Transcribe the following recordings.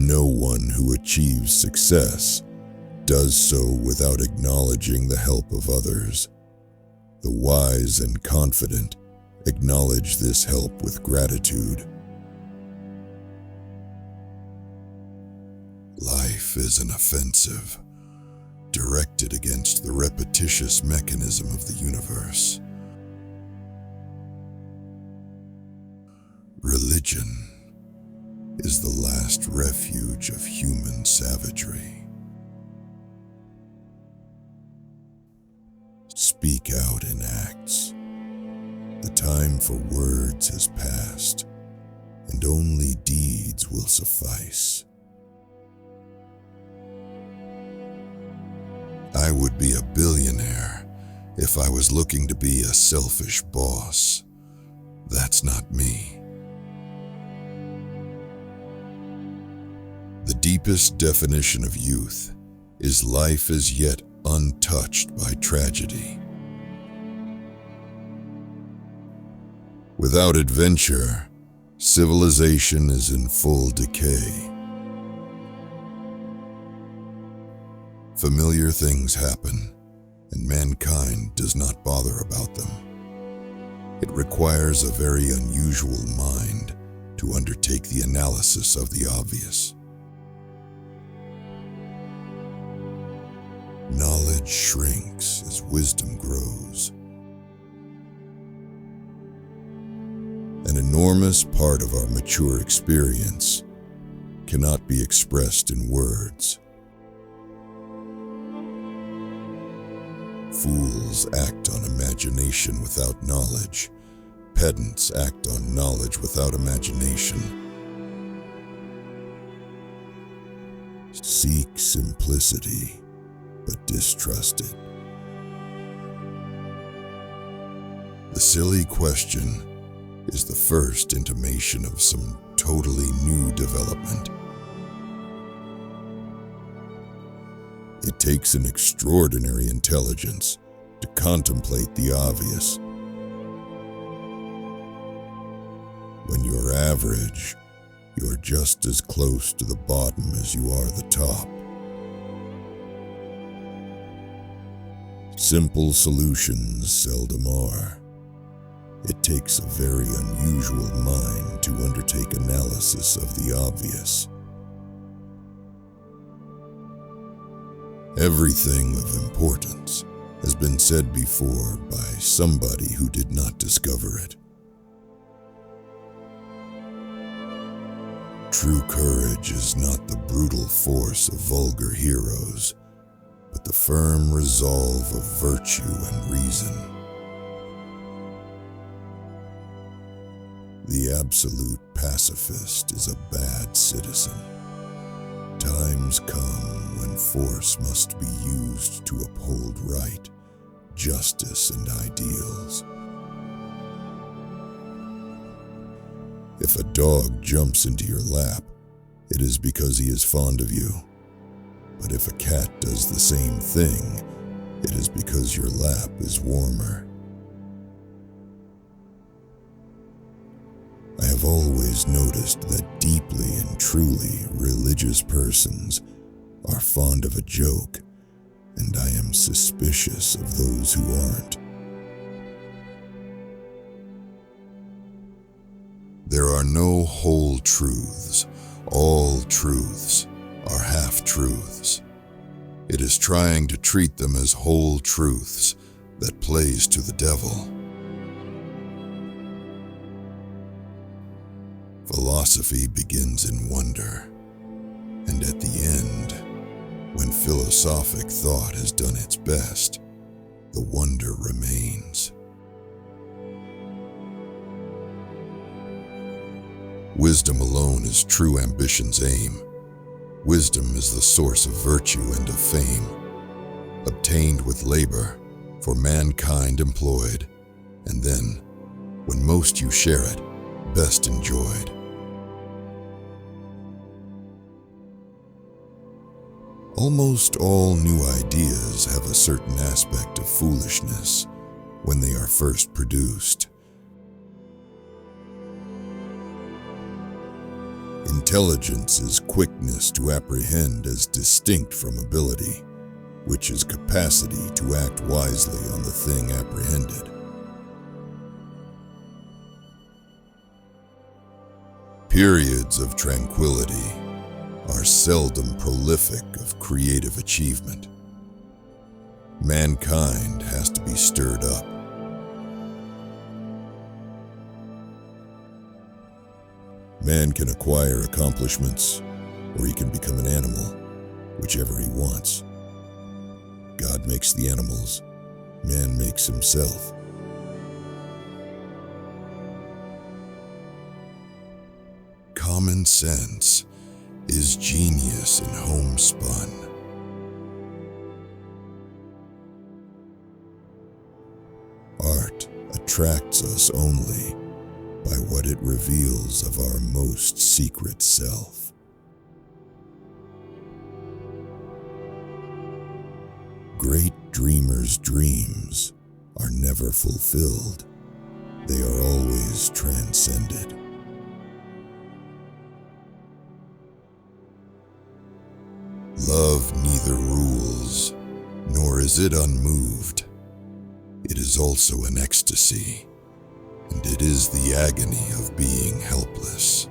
No one who achieves success does so without acknowledging the help of others. The wise and confident acknowledge this help with gratitude. Life is an offensive, directed against the repetitious mechanism of the universe. Religion is the last refuge of human savagery. Speak out in acts. The time for words has passed, and only deeds will suffice. I would be a billionaire if I was looking to be a selfish boss. That's not me. The deepest definition of youth is life as yet untouched by tragedy. Without adventure, civilization is in full decay. Familiar things happen, and mankind does not bother about them. It requires a very unusual mind to undertake the analysis of the obvious. Knowledge shrinks as wisdom grows. An enormous part of our mature experience cannot be expressed in words. Fools act on imagination without knowledge. Pedants act on knowledge without imagination. Seek simplicity, but distrust it. The silly question is the first intimation of some totally new development. It takes an extraordinary intelligence to contemplate the obvious. When you're average, you're just as close to the bottom as you are the top. Simple solutions seldom are. It takes a very unusual mind to undertake analysis of the obvious. Everything of importance has been said before by somebody who did not discover it. True courage is not the brutal force of vulgar heroes, but the firm resolve of virtue and reason. The absolute pacifist is a bad citizen. Times come when force must be used to uphold right, justice, and ideals. If a dog jumps into your lap, it is because he is fond of you. But if a cat does the same thing, it is because your lap is warmer. I have always noticed that deeply and truly religious persons are fond of a joke, and I am suspicious of those who aren't. There are no whole truths. All truths are half-truths. It is trying to treat them as whole truths that plays to the devil. Philosophy begins in wonder, and at the end, when philosophic thought has done its best, the wonder remains. Wisdom alone is true ambition's aim. Wisdom is the source of virtue and of fame, obtained with labor, for mankind employed, and then, when most you share it, best enjoyed. Almost all new ideas have a certain aspect of foolishness when they are first produced. In Intelligence is quickness to apprehend as distinct from ability, which is capacity to act wisely on the thing apprehended. Periods of tranquility are seldom prolific of creative achievement. Mankind has to be stirred up. Man can acquire accomplishments, or he can become an animal, whichever he wants. God makes the animals, man makes himself. Common sense is genius in homespun. Art attracts us only by what it reveals of our most secret self. Great dreamers' dreams are never fulfilled. They are always transcended. Love neither rules, nor is it unmoved. It is also an ecstasy, and it is the agony of being helpless.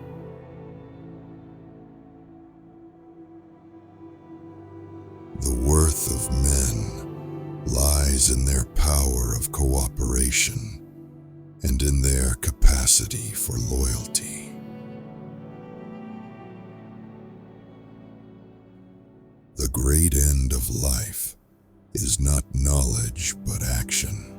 The worth of men lies in their power of cooperation and in their capacity for loyalty. The great end of life is not knowledge but action.